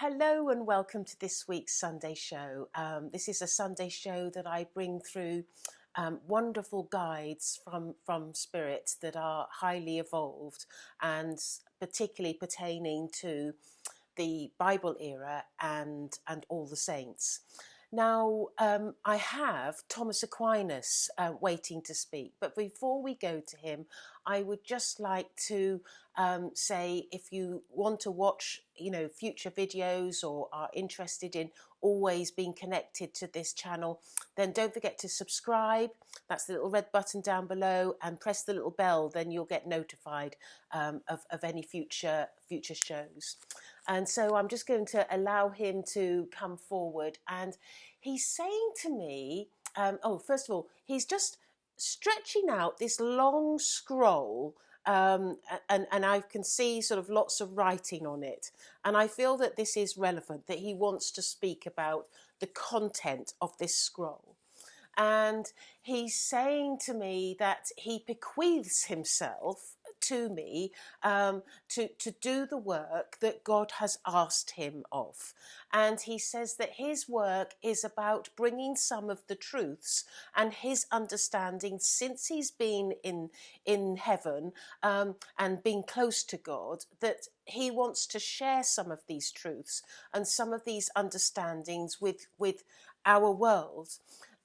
Hello and welcome to this week's Sunday show. This is a Sunday show that I bring through wonderful guides from spirits that are highly evolved and particularly pertaining to the Bible era and all the saints. Now, I have Thomas Aquinas waiting to speak, but before we go to him, I would just like to say, if you want to watch, future videos or are interested in always being connected to this channel, then don't forget to subscribe. That's the little red button down below, and press the little bell, then you'll get notified of any future shows. And so I'm just going to allow him to come forward, and he's saying to me, first of all, he's just stretching out this long scroll, and I can see sort of lots of writing on it. And I feel that this is relevant, that he wants to speak about the content of this scroll. And he's saying to me that he bequeaths himself to me to do the work that God has asked him of. And he says that his work is about bringing some of the truths and his understanding since he's been in heaven and been close to God, that he wants to share some of these truths and some of these understandings with our world.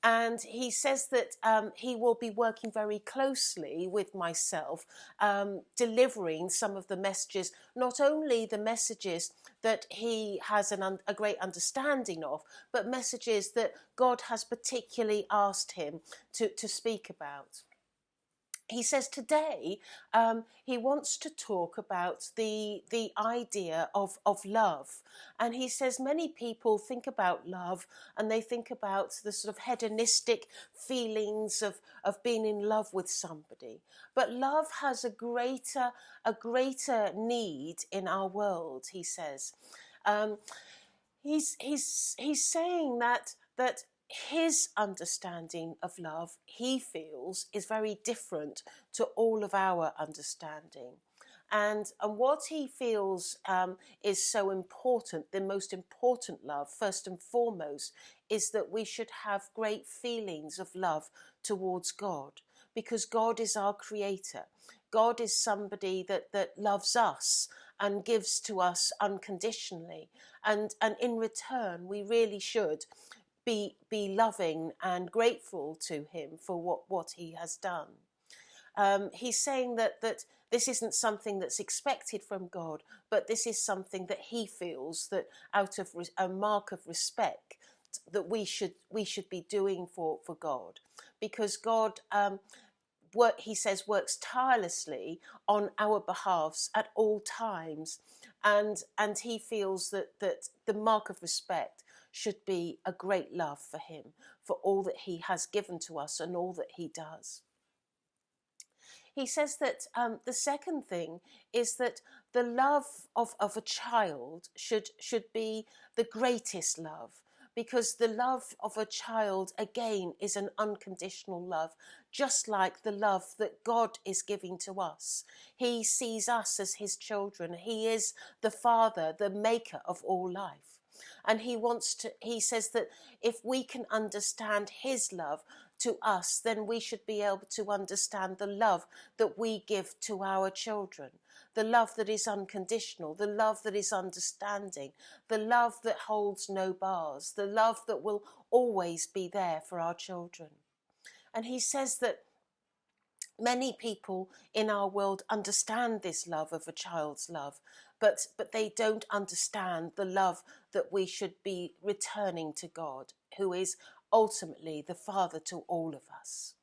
And he says that he will be working very closely with myself, delivering some of the messages, not only the messages that he has a great understanding of, but messages that God has particularly asked him to speak about. He says today he wants to talk about the idea of love. And he says many people think about love and they think about the sort of hedonistic feelings of being in love with somebody. But love has a greater need in our world, he says. He's saying that his understanding of love, he feels, is very different to all of our understanding. And what he feels is so important, the most important love, first and foremost, is that we should have great feelings of love towards God, because God is our creator. God is somebody that loves us and gives to us unconditionally. And in return, we really should be loving and grateful to him for what he has done. He's saying that this isn't something that's expected from God, but this is something that he feels that out of a mark of respect that we should be doing for God, because God, he says, works tirelessly on our behalves at all times, and he feels that the mark of respect should be a great love for him, for all that he has given to us and all that he does. He says that the second thing is that the love of a child should be the greatest love, because the love of a child, again, is an unconditional love, just like the love that God is giving to us. He sees us as his children. He is the Father, the maker of all life. And he says that if we can understand his love to us, then we should be able to understand the love that we give to our children, the love that is unconditional, the love that is understanding, the love that holds no bars, the love that will always be there for our children. And he says that many people in our world understand this love of a child's love, but they don't understand the love that we should be returning to God, who is ultimately the Father to all of us.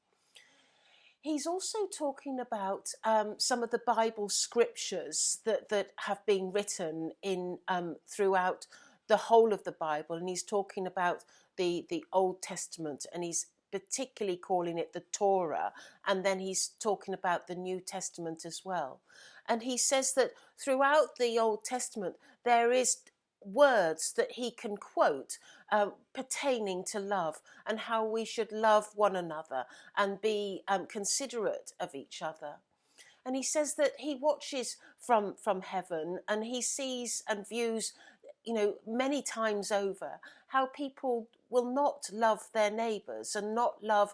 He's also talking about some of the Bible scriptures that have been written in throughout the whole of the Bible, and he's talking about the Old Testament, and he's particularly calling it the Torah, and then he's talking about the New Testament as well. And he says that throughout the Old Testament there is words that he can quote pertaining to love and how we should love one another and be considerate of each other. And he says that he watches from heaven and he sees and views many times over, how people will not love their neighbours and not love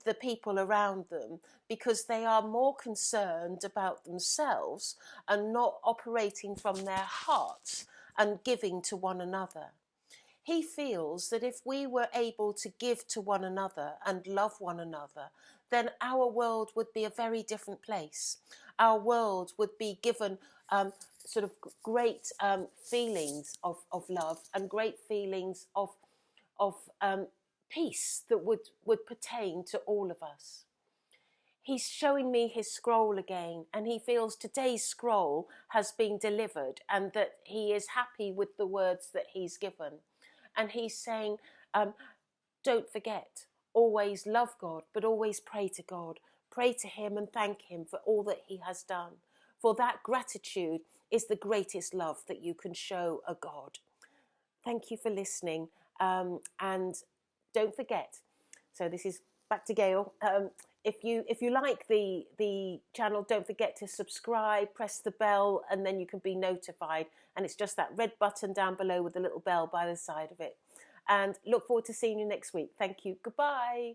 the people around them because they are more concerned about themselves and not operating from their hearts and giving to one another. He feels that if we were able to give to one another and love one another, then our world would be a very different place. Our world would be given sort of great feelings of love and great feelings of peace that would pertain to all of us. He's showing me his scroll again, and he feels today's scroll has been delivered and that he is happy with the words that he's given. And he's saying, don't forget, always love God, but always pray to God. Pray to him and thank him for all that he has done. For that gratitude is the greatest love that you can show a God. Thank you for listening. And don't forget, so this is back to Gail. If you like the channel, don't forget to subscribe, press the bell, and then you can be notified. And it's just that red button down below with the little bell by the side of it. And look forward to seeing you next week. Thank you. Goodbye.